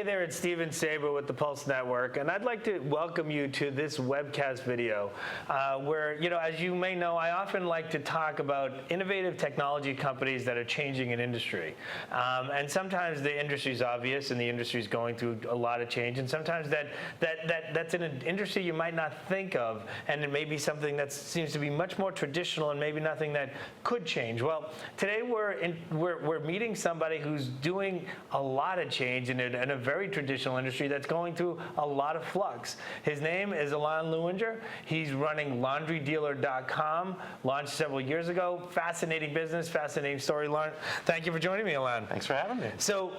Hey there, it's Steven Saber with the Pulse Network, and I'd like to welcome you to this webcast video where, as you may know, I often like to talk about innovative technology companies that are changing an industry. And sometimes the industry is obvious and the industry is going through a lot of change, and sometimes that's in an industry you might not think of, and it may be something that seems to be much more traditional and maybe nothing that could change. Well, today we're meeting somebody who's doing a lot of change in a very traditional industry that's going through a lot of flux. His name is Alon Lewinger. He's running Laundrydealer.com, launched several years ago. Fascinating business, fascinating story. Thank you for joining me, Alon. Thanks for having me. So,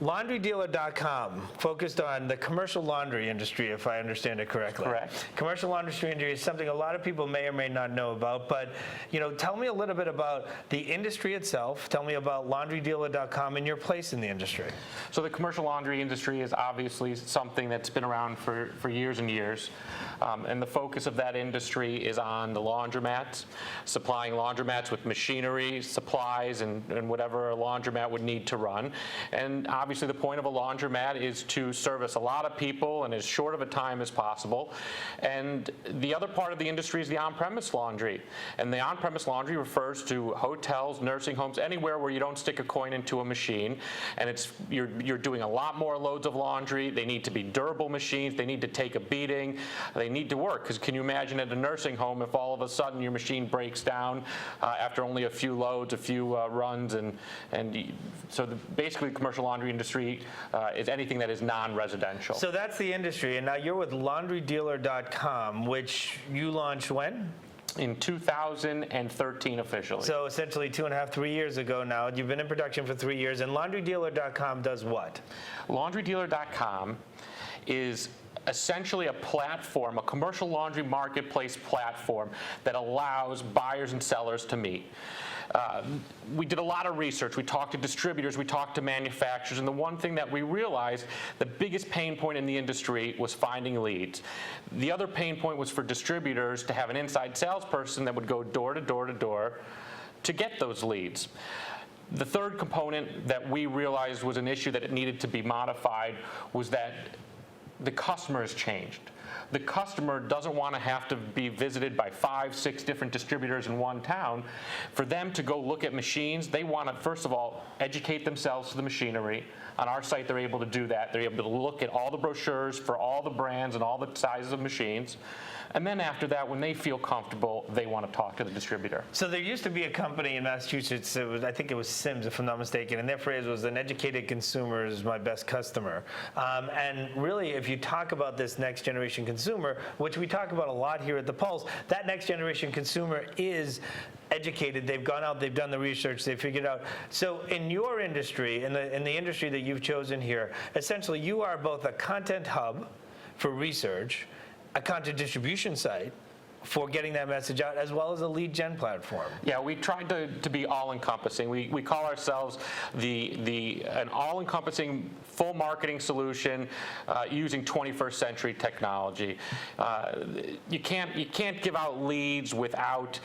Laundrydealer.com focused on the commercial laundry industry, if I understand it correctly. Correct. Commercial laundry industry is something a lot of people may or may not know about, but tell me a little bit about the industry itself. Tell me about Laundrydealer.com and your place in the industry. So the commercial laundry industry is obviously something that's been around for years and years. And the focus of that industry is on the laundromats, supplying laundromats with machinery, supplies, and whatever a laundromat would need to run. And obviously the point of a laundromat is to service a lot of people in as short of a time as possible. And the other part of the industry is the on-premise laundry. And the on-premise laundry refers to hotels, nursing homes, anywhere where you don't stick a coin into a machine. And you're doing a lot more loads of laundry. They need to be durable machines. They need to take a beating. They need to work. Because can you imagine at a nursing home if all of a sudden your machine breaks down after only a few loads, a few runs, so basically commercial laundry industry is anything that is non-residential. So that's the industry, and now you're with Laundrydealer.com, which you launched when? In 2013 officially. So essentially 2.5, 3 years ago now. You've been in production for 3 years, and Laundrydealer.com does what? Laundrydealer.com is essentially a platform, a commercial laundry marketplace platform that allows buyers and sellers to meet. We did a lot of research. We talked to distributors, we talked to manufacturers, and the one thing that we realized, the biggest pain point in the industry was finding leads. The other pain point was for distributors to have an inside salesperson that would go door to door to door to get those leads. The third component that we realized was an issue that it needed to be modified was that the customer has changed. The customer doesn't want to have to be visited by 5, 6 different distributors in one town. For them to go look at machines, they want to, first of all, educate themselves to the machinery. On our site, they're able to do that. They're able to look at all the brochures for all the brands and all the sizes of machines. And then after that, when they feel comfortable, they want to talk to the distributor. So there used to be a company in Massachusetts, I think it was Sims, if I'm not mistaken, and their phrase was, an educated consumer is my best customer. And really, if you talk about this next generation consumer, which we talk about a lot here at The Pulse, that next generation consumer is educated. They've gone out, they've done the research, they've figured out. So in your industry, in the industry that you've chosen here, essentially you are both a content hub for research, a content distribution site for getting that message out, as well as a lead gen platform. Yeah, we tried to be all-encompassing. We call ourselves an all-encompassing full marketing solution using 21st century technology. You can't give out leads without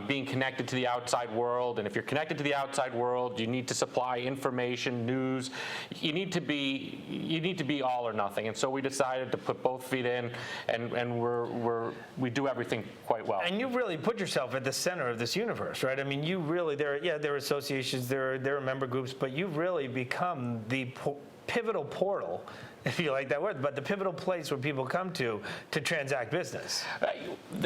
being connected to the outside world, and if you're connected to the outside world, you need to supply information, news. You need to be all or nothing, and so we decided to put both feet in, and we do everything quite well. And you've really put yourself at the center of this universe, right? I mean, you really, there are associations, there are member groups, but you've really become the pivotal portal, if you like that word, but the pivotal place where people come to transact business.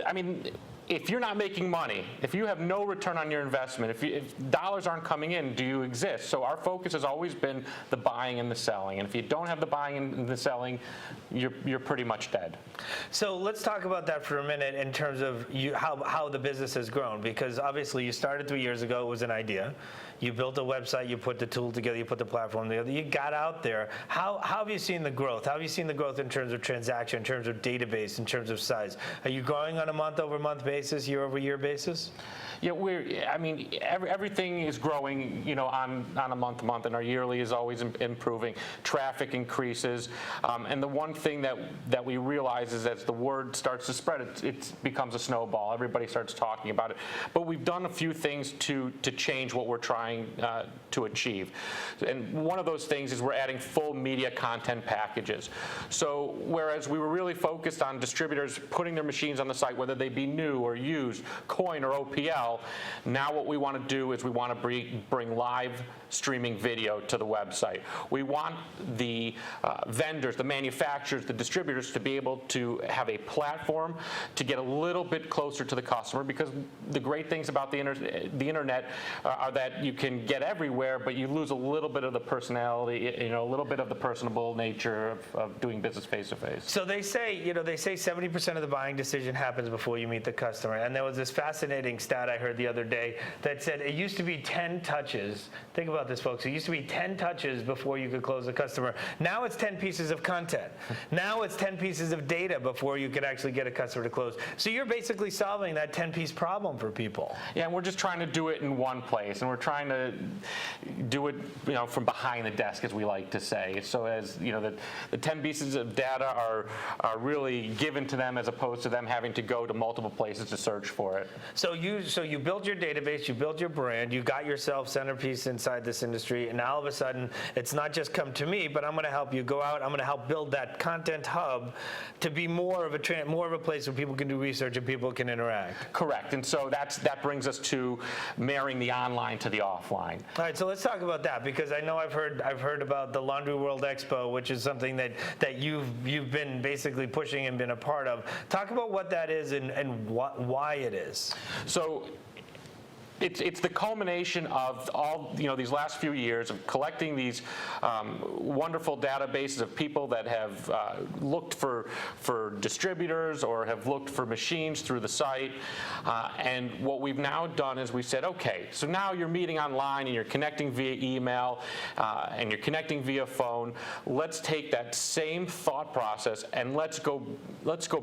I mean, if you're not making money, if you have no return on your investment, if dollars aren't coming in, do you exist? So our focus has always been the buying and the selling. And if you don't have the buying and the selling, you're pretty much dead. So let's talk about that for a minute in terms of how the business has grown, because obviously you started 3 years ago, it was an idea. You built a website, you put the tool together, you put the platform together, you got out there. How have you seen the growth? How have you seen the growth in terms of transaction, in terms of database, in terms of size? Are you growing on a month-over-month basis, year-over-year basis? Yeah, everything is growing, on a month-to-month, and our yearly is always improving. Traffic increases, and the one thing that we realize is as the word starts to spread, it becomes a snowball. Everybody starts talking about it. But we've done a few things to change what we're trying trying to achieve. And one of those things is we're adding full media content packages. So whereas we were really focused on distributors putting their machines on the site, whether they be new or used, coin or OPL, now what we want to do is we want to bring live streaming video to the website. We want the vendors, the manufacturers, the distributors to be able to have a platform to get a little bit closer to the customer, because the great things about the internet are that you can get everywhere, but you lose a little bit of the personality, a little bit of the personable nature of doing business face to face. So they say 70% of the buying decision happens before you meet the customer. And there was this fascinating stat I heard the other day that said it used to be 10 touches. Think about this, folks. It used to be 10 touches before you could close a customer. Now it's 10 pieces of content. Now it's 10 pieces of data before you could actually get a customer to close. So you're basically solving that 10-piece problem for people. Yeah, and we're just trying to do it in one place, and we're trying to do it, from behind the desk, as we like to say. So as the 10 pieces of data are really given to them, as opposed to them having to go to multiple places to search for it. So you built your database, you built your brand, you got yourself centerpiece inside this industry, and now all of a sudden it's not just come to me, but I'm going to help you go out. I'm going to help build that content hub to be more of a place where people can do research and people can interact. Correct, and so that brings us to marrying the online to the offline. All right, so let's talk about that, because I know I've heard about the Laundry World Expo, which is something that you've been basically pushing and been a part of. Talk about what that is and why it is. So it's the culmination of all these last few years of collecting these wonderful databases of people that have looked for distributors or have looked for machines through the site. And what we've now done is we said, okay, so now you're meeting online and you're connecting via email and you're connecting via phone. Let's take that same thought process and let's go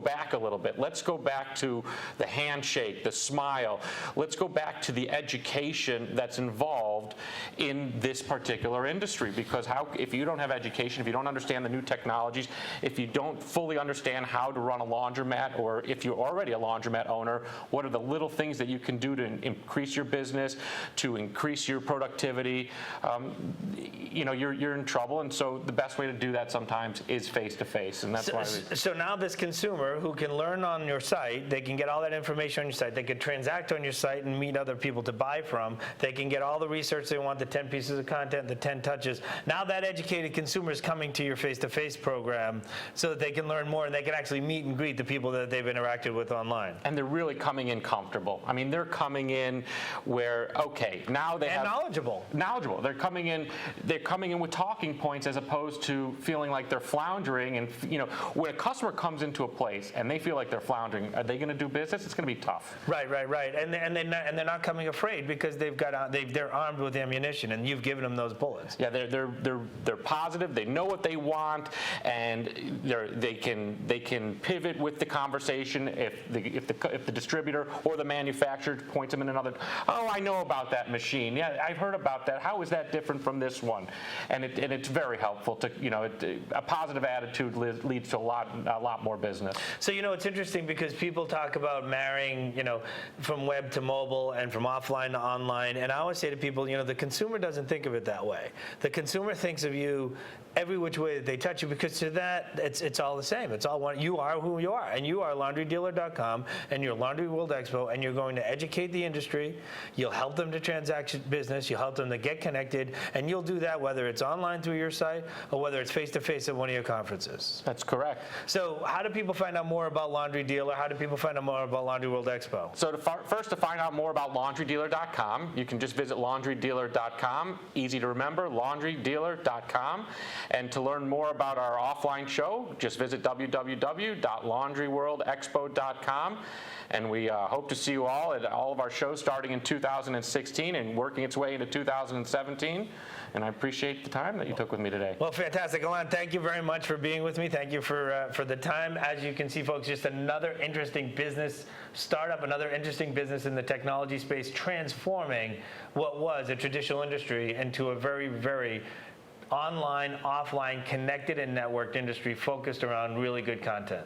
back a little bit. Let's go back to the handshake, the smile. Let's go back to the education that's involved in this particular industry, because if you don't have education, if you don't understand the new technologies, if you don't fully understand how to run a laundromat, or if you're already a laundromat owner, what are the little things that you can do to increase your business, to increase your productivity, you're in trouble. And so the best way to do that sometimes is face to face, and that's why. So now this consumer who can learn on your site, they can get all that information on your site, they can transact on your site and meet other people to buy from, they can get all the research they want, the 10 pieces of content, the 10 touches. Now that educated consumer is coming to your face-to-face program so that they can learn more and they can actually meet and greet the people that they've interacted with online. And they're really coming in comfortable. I mean, they're coming in where, okay, now they have knowledgeable. They're coming in with talking points, as opposed to feeling like they're floundering. And when a customer comes into a place and they feel like they're floundering, are they going to do business? It's going to be tough. Right. And they're not coming afraid, because they're armed with ammunition, and you've given them those bullets. Yeah, they're positive. They know what they want, and they can pivot with the conversation if the distributor or the manufacturer points them in another. Oh, I know about that machine. Yeah, I've heard about that. How is that different from this one? And it's very helpful to a positive attitude leads to a lot more business. So it's interesting, because people talk about marrying from web to mobile and from offline to online, and I always say to people, the consumer doesn't think of it that way. The consumer thinks of you every which way that they touch you, because to that, it's all the same. It's all one. You are who you are, and you are Laundrydealer.com and your Laundry World Expo, and you're going to educate the industry. You'll help them to transact business. You'll help them to get connected, and you'll do that whether it's online through your site or whether it's face-to-face at one of your conferences. That's correct. So how do people find out more about Laundry Dealer? How do people find out more about Laundry World Expo? So to find out more about Laundrydealer.com, you can just visit Laundrydealer.com. Easy to remember, Laundrydealer.com. And to learn more about our offline show, just visit www.laundryworldexpo.com. And we hope to see you all at all of our shows starting in 2016 and working its way into 2017. And I appreciate the time that you took with me today. Well, fantastic. Alon, thank you very much for being with me. Thank you for the time. As you can see, folks, just another interesting business startup, another interesting business in the technology space, transforming what was a traditional industry into a very, very online, offline, connected and networked industry focused around really good content.